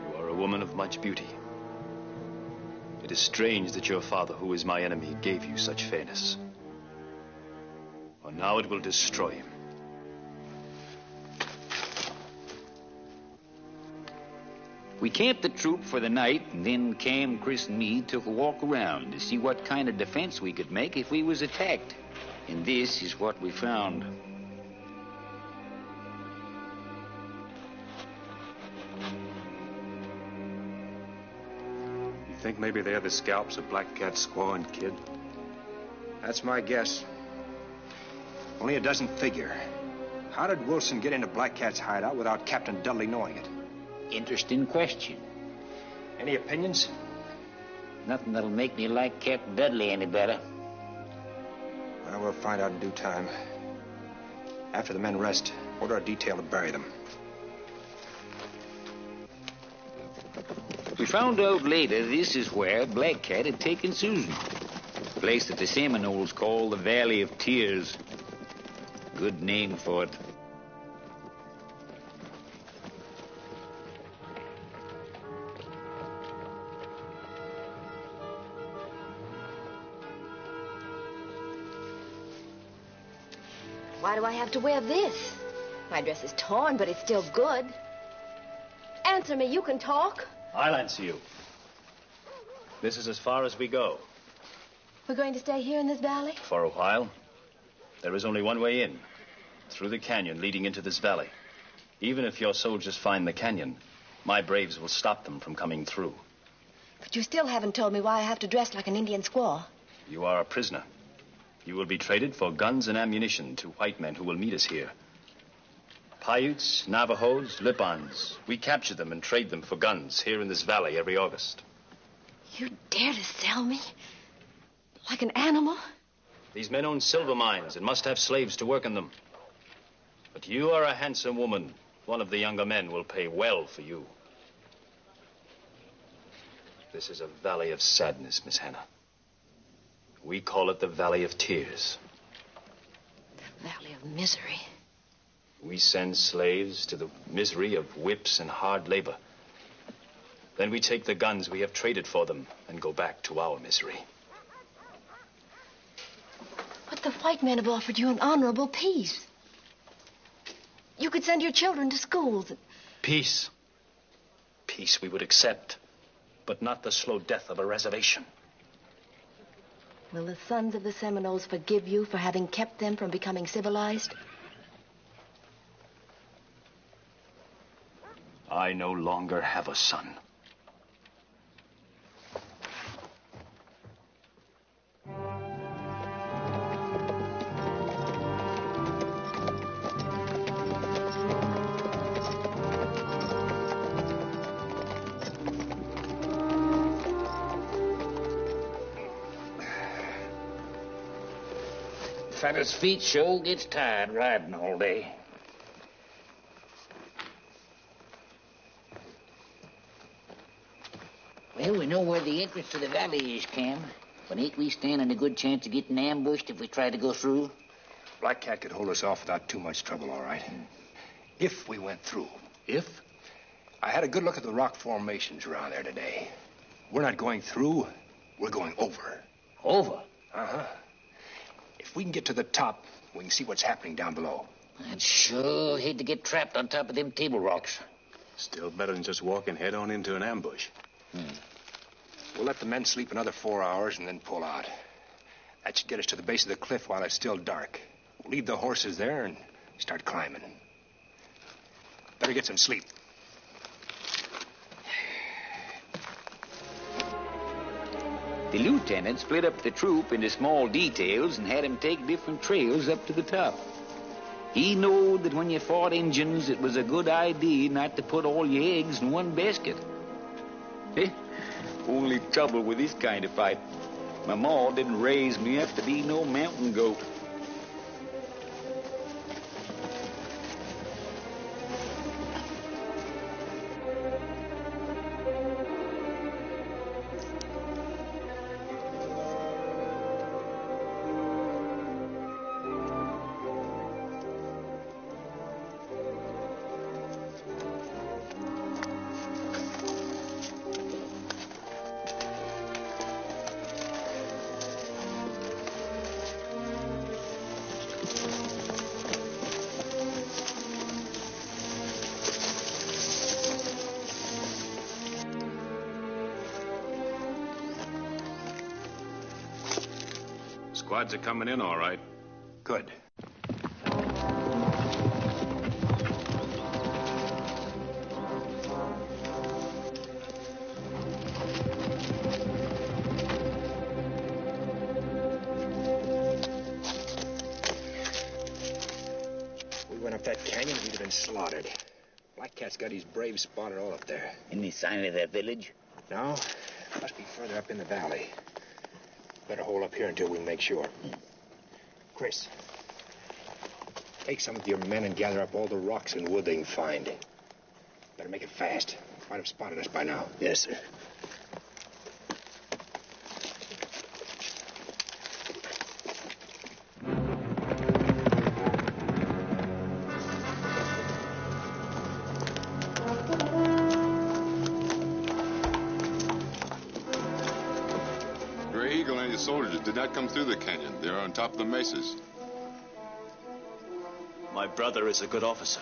S15: You are a woman of much beauty. It is strange that your father, who is my enemy, gave you such fairness. For now it will destroy him.
S1: We camped the troop for the night, and then Cam, Chris, and me took a walk around to see what kind of defense we could make if we was attacked. And this is what we found.
S12: You think maybe they're the scalps of Black Cat's squaw and kid?
S3: That's my guess. Only it doesn't figure. How did Wilson get into Black Cat's hideout without Captain Dudley knowing it?
S6: Interesting question.
S3: Any opinions?
S6: Nothing that'll make me like Captain Dudley any better.
S3: Well, we'll find out in due time. After the men rest, order a detail to bury them.
S1: We found out later this is where Black Cat had taken Susan. A place that the Seminoles call the Valley of Tears. Good name for it.
S7: Why do I have to wear this? My dress is torn, but it's still good. Answer me, you can talk.
S15: I'll answer you. This is as far as we go.
S7: We're going to stay here in this valley?
S15: For a while. There is only one way in. Through the canyon leading into this valley. Even if your soldiers find the canyon, my braves will stop them from coming through.
S7: But you still haven't told me why I have to dress like an Indian squaw.
S15: You are a prisoner. You will be traded for guns and ammunition to white men who will meet us here. Paiutes, Navajos, Lipans. We capture them and trade them for guns here in this valley every August.
S7: You dare to sell me? Like an animal?
S15: These men own silver mines and must have slaves to work in them. But you are a handsome woman. One of the younger men will pay well for you. This is a valley of sadness, Miss Hannah. We call it the Valley of Tears.
S7: The Valley of Misery.
S15: We send slaves to the misery of whips and hard labor. Then we take the guns we have traded for them and go back to our misery.
S7: But the white men have offered you an honorable peace. You could send your children to schools.
S15: Peace. Peace we would accept, but not the slow death of a reservation.
S7: Will the sons of the Seminoles forgive you for having kept them from becoming civilized?
S15: I no longer have a son.
S6: Fella's feet sure gets tired riding all day. Well, we know where the entrance to the valley is, Cam. But ain't we standing a good chance of getting ambushed if we try to go through?
S3: Black Cat could hold us off without too much trouble, all right. If we went through.
S15: If?
S3: I had a good look at the rock formations around there today. We're not going through, we're going over.
S6: Over?
S3: Uh-huh. If we can get to the top, we can see what's happening down below.
S6: I'd sure hate to get trapped on top of them table rocks.
S12: Still better than just walking head on into an ambush.
S3: We'll let the men sleep another 4 hours and then pull out. That should get us to the base of the cliff while it's still dark. We'll leave the horses there and start climbing. Better get some sleep.
S1: The lieutenant split up the troop into small details and had 'em take different trails up to the top. He knowed that when you fought Injuns, it was a good idea not to put all your eggs in one basket. Only trouble with this kind of fight, my ma didn't raise me up to be no mountain goat.
S12: Squads are coming in all right.
S3: Good. We went up that canyon, we'd have been slaughtered. Black Cat's got his braves spotted all up there.
S6: Any sign of that village?
S3: No, must be further up in the valley. Better hold up here until we make sure. Chris, take some of your men and gather up all the rocks and wood they can find. Better make it fast. Might have spotted us by now.
S6: Yes, sir.
S16: Soldiers did not come through the canyon. They're on top of the mesas.
S15: My brother is a good officer.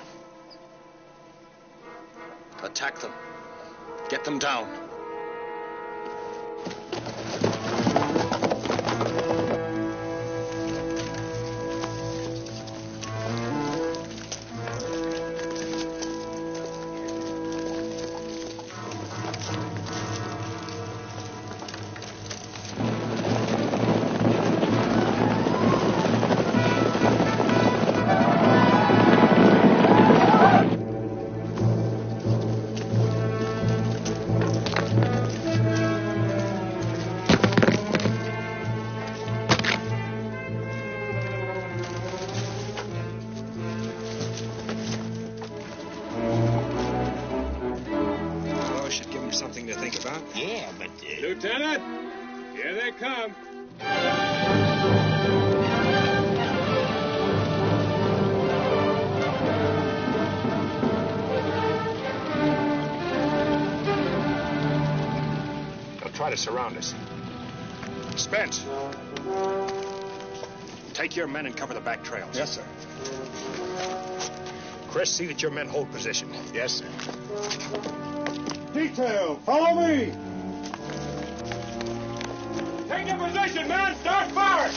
S15: Attack them. Get them down.
S3: Something to think about.
S6: Yeah, but...
S12: Lieutenant! Here they come.
S3: They'll try to surround us. Spence! Take your men and cover the back trails.
S16: Yes, sir.
S3: Chris, see that your men hold position.
S16: Yes, sir. Detail, follow me!
S12: Take your position, man! Start firing!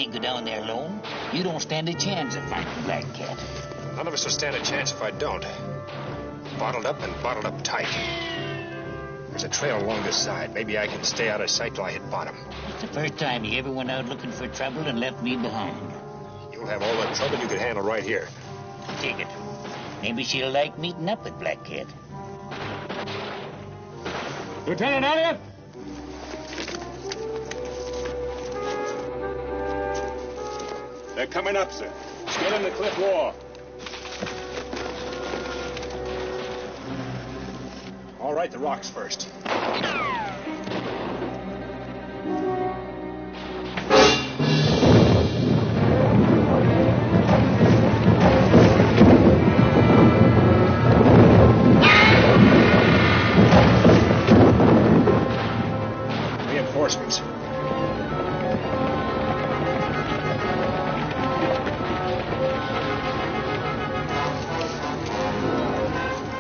S6: can't go down there alone. You don't stand a chance of fighting Black Cat.
S3: None of us will stand a chance if I don't. Bottled up and bottled up tight. There's a trail along this side. Maybe I can stay out of sight till I hit bottom.
S6: It's the first time you ever went out looking for trouble and left me behind.
S3: You'll have all the trouble you can handle right here.
S6: Take it. Maybe she'll like meeting up with Black Cat.
S12: Lieutenant Elliott! They're coming up, sir. Scaling the cliff wall.
S3: All right, the rocks first. Reinforcements.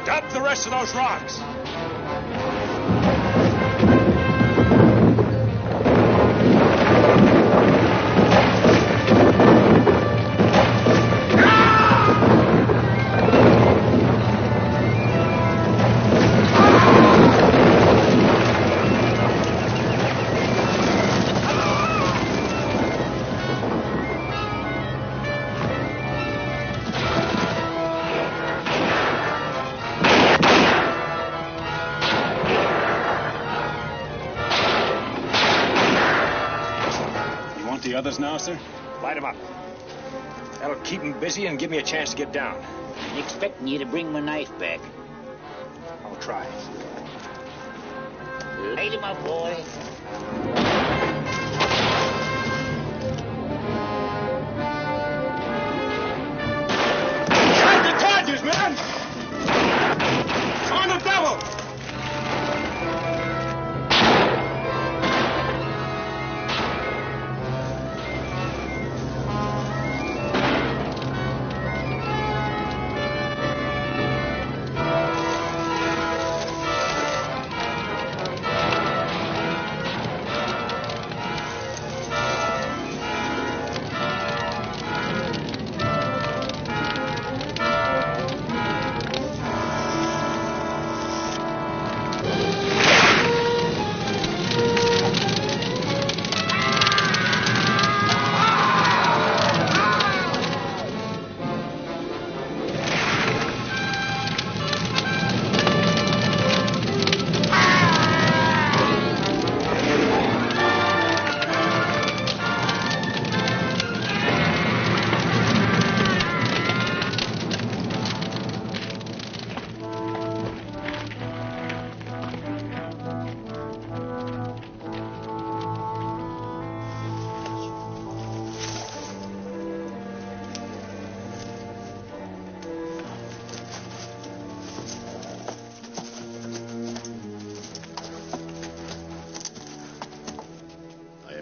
S3: Dump the rest of those rocks.
S12: The others now, sir?
S3: Light them up. That'll keep them busy and give me a chance to get down.
S6: I'm expecting you to bring my knife back.
S3: I'll try.
S6: Light him up, boy.
S3: Fight the charges, man! On the double!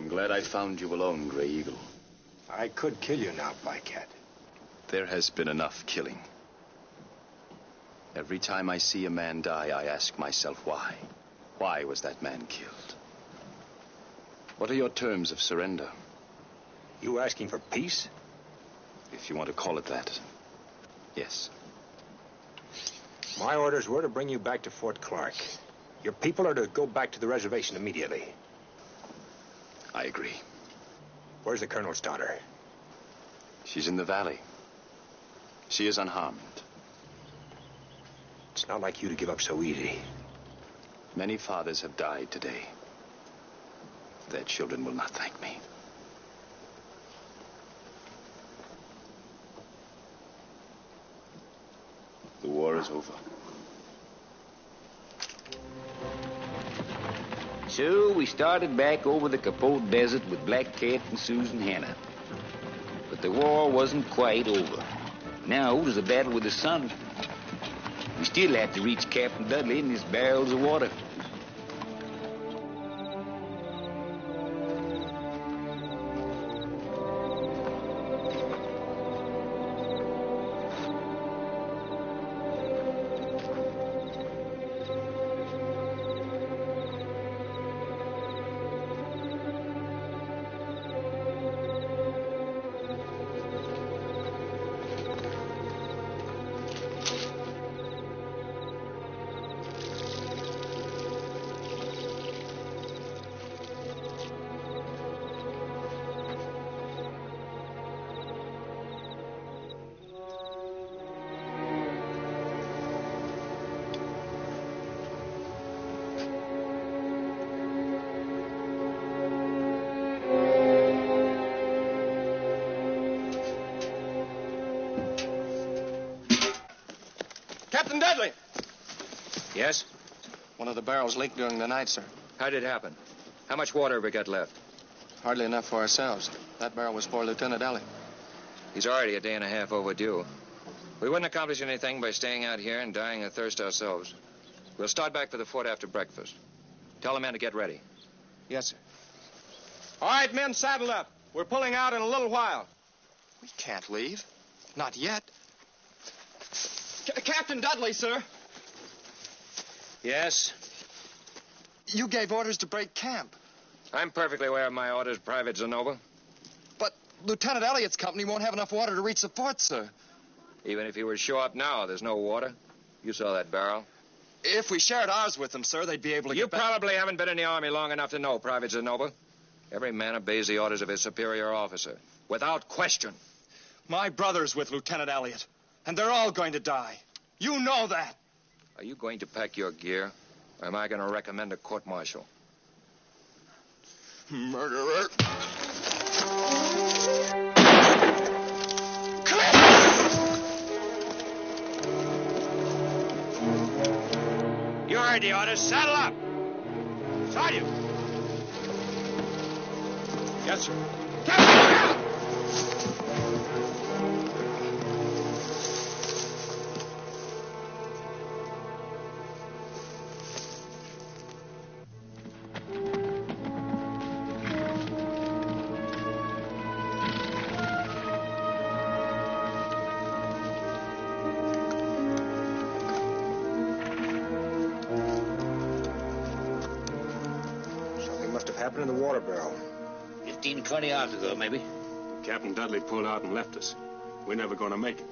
S15: Glad I found you alone, Gray Eagle.
S3: I could kill you now, Black Cat.
S15: There has been enough killing. Every time I see a man die, I ask myself why. Why was that man killed? What are your terms of surrender?
S3: You asking for peace?
S15: If you want to call it that, yes.
S3: My orders were to bring you back to Fort Clark. Your people are to go back to the reservation immediately.
S15: I agree.
S3: Where's the colonel's daughter?
S15: She's in the valley. She is unharmed.
S3: It's not like you to give up so easy.
S15: Many fathers have died today. Their children will not thank me. The war is over.
S1: So we started back over the Capote Desert with Black Cat and Susan Hannah. But the war wasn't quite over. Now it was a battle with the sun. We still had to reach Captain Dudley and his barrels of water.
S13: Captain Dudley!
S5: Yes?
S11: One of the barrels leaked during the night, sir.
S5: How did it happen? How much water have we got left?
S11: Hardly enough for ourselves. That barrel was for Lieutenant Elliott.
S5: He's already a day and a half overdue. We wouldn't accomplish anything by staying out here and dying of thirst ourselves. We'll start back for the fort after breakfast. Tell the men to get ready.
S11: Yes, sir.
S13: All right, men, saddle up. We're pulling out in a little while.
S11: We can't leave. Not yet.
S13: Captain Dudley, sir.
S5: Yes?
S11: You gave orders to break camp.
S5: I'm perfectly aware of my orders, Private Zenova.
S11: But Lieutenant Elliott's company won't have enough water to reach the fort, sir.
S5: Even if he were to show up now, there's no water. You saw that barrel.
S11: If we shared ours with them, sir, they'd be able to
S5: You
S11: get back.
S5: probably haven't been in the Army long enough to know, Private Zenova. Every man obeys the orders of his superior officer, without question.
S11: My brother's with Lieutenant Elliott, and they're all going to die. You know that.
S5: Are you going to pack your gear, or am I going to recommend a court-martial?
S11: Murderer.
S5: You heard the orders. Saddle up! Sergeant!
S3: Yes, sir. Something must have happened in the water barrel.
S1: 15, 20 hours ago, maybe.
S12: Captain Dudley pulled out and left us. We're never going to make it.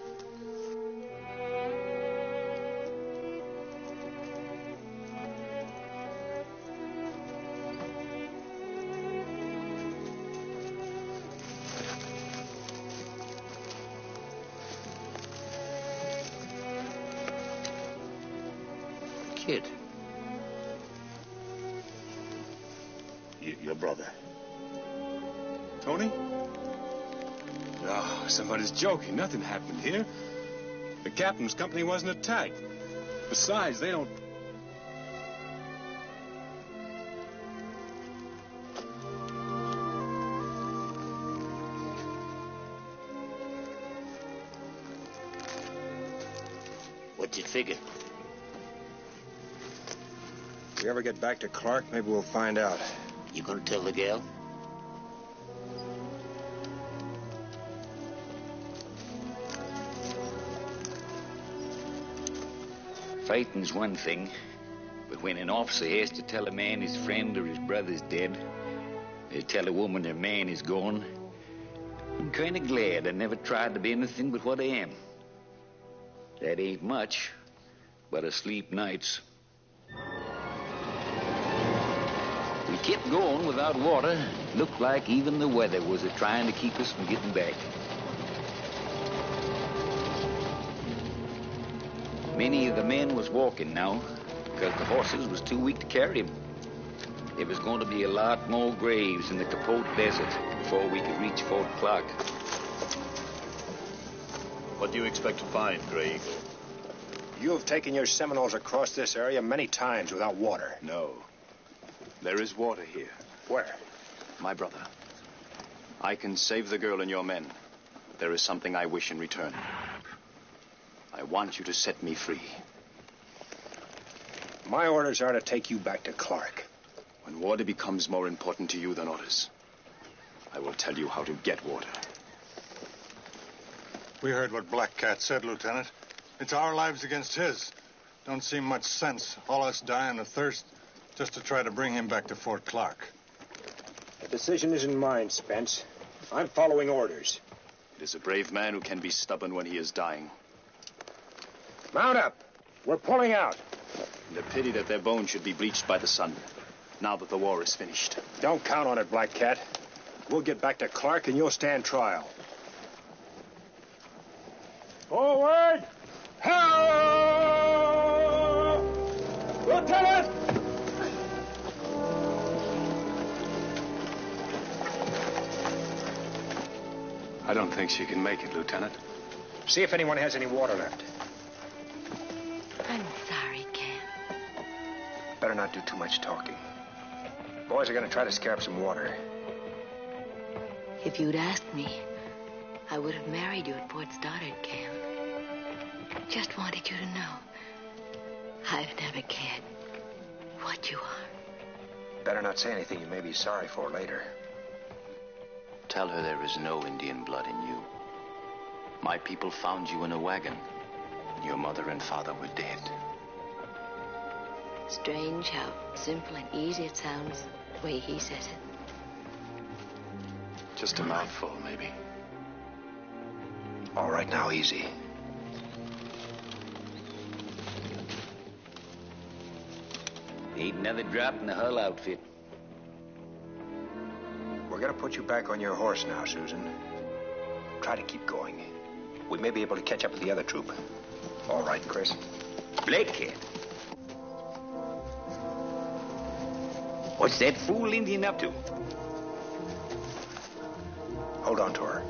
S1: Kid.
S16: Your brother.
S12: Tony? No, somebody's joking. Nothing happened here. The captain's company wasn't attacked. Besides, they don't...
S1: What'd you figure?
S3: If we ever get back to Clark, maybe we'll find out.
S1: You gonna tell the gal? Fighting's one thing, but when an officer has to tell a man his friend or his brother's dead, or tell a woman their man is gone, I'm kind of glad I never tried to be anything but what I am. That ain't much, but I sleep nights. We kept going without water. Looked like even the weather was trying to keep us from getting back. Many of the men was walking now because the horses was too weak to carry them. There was going to be a lot more graves in the Capote Desert before we could reach Fort Clark.
S15: What do you expect to find, Gray Eagle?
S3: You have taken your Seminoles across this area many times without water.
S15: No. There is water here.
S3: Where?
S15: My brother. I can save the girl and your men, but there is something I wish in return. I want you to set me free.
S3: My orders are to take you back to Clark.
S15: When water becomes more important to you than orders, I will tell you how to get water.
S17: We heard what Black Cat said, Lieutenant. It's our lives against his. Don't seem much sense, all us dying of thirst, just to try to bring him back to Fort Clark.
S3: The decision isn't mine, Spence. I'm following orders.
S15: It is a brave man who can be stubborn when he is dying.
S3: Mount up. We're pulling out.
S15: And a pity that their bones should be bleached by the sun, now that the war is finished.
S3: Don't count on it, Black Cat. We'll get back to Clark and you'll stand trial. Forward! Help! Lieutenant!
S12: I don't think she can make it, Lieutenant.
S3: See if anyone has any water left. not do too much talking. Boys are going to try to scare up some water.
S7: If you'd asked me, I would have married you at Fort Stoddard, Cam. Just wanted you to know. I've never cared what you are.
S3: Better not say anything you may be sorry for later.
S15: Tell her there is no Indian blood in you. My people found you in a wagon. Your mother and father were dead.
S7: Strange how simple and easy it sounds the way he says it.
S15: Just a mouthful, maybe.
S3: All right, now, easy.
S1: Ain't another drop in the Hull outfit.
S3: We're going to put you back on your horse now, Susan. Try to keep going. We may be able to catch up with the other troop. All right, Chris?
S1: Black Cat. What's that fool Indian up to?
S3: Hold on to her.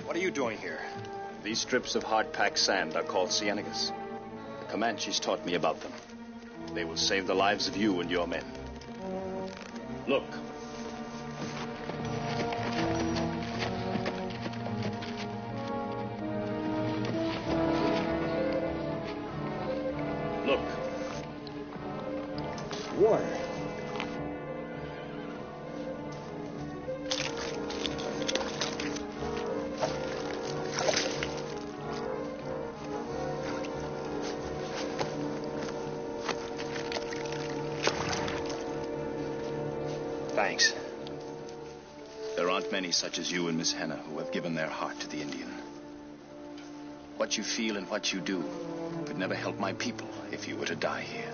S3: What are you doing here?
S15: These strips of hard-packed sand are called cienagas. The Comanches taught me about them. They will save the lives of you and your men. Look. Look.
S3: Water. Thanks.
S15: There aren't many such as you and Miss Hannah who have given their heart to the Indian. What you feel and what you do could never help my people if you were to die here.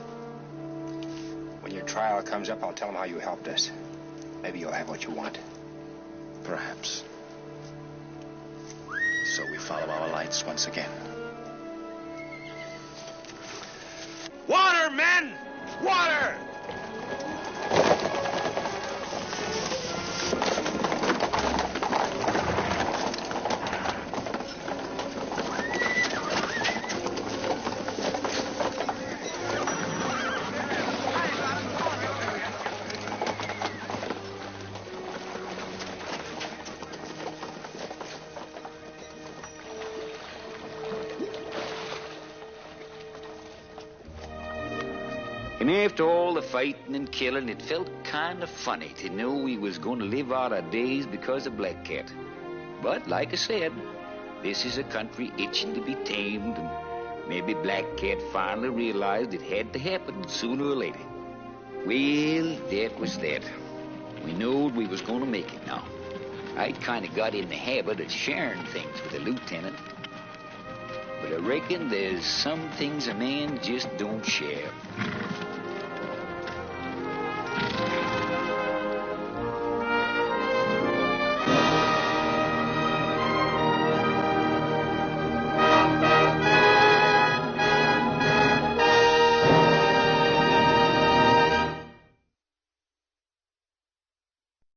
S3: When your trial comes up, I'll tell them how you helped us. Maybe you'll have what you want.
S15: Perhaps. So we follow our lights once again.
S3: Water, men! Water!
S1: And after all the fighting and killing, it felt kind of funny to know we was going to live out our days because of Black Cat. But like I said, this is a country itching to be tamed, and maybe Black Cat finally realized it had to happen sooner or later. Well, that was that. We knowed we was going to make it now. I'd kind of got in the habit of sharing things with the lieutenant. But I reckon there's some things a man just don't share.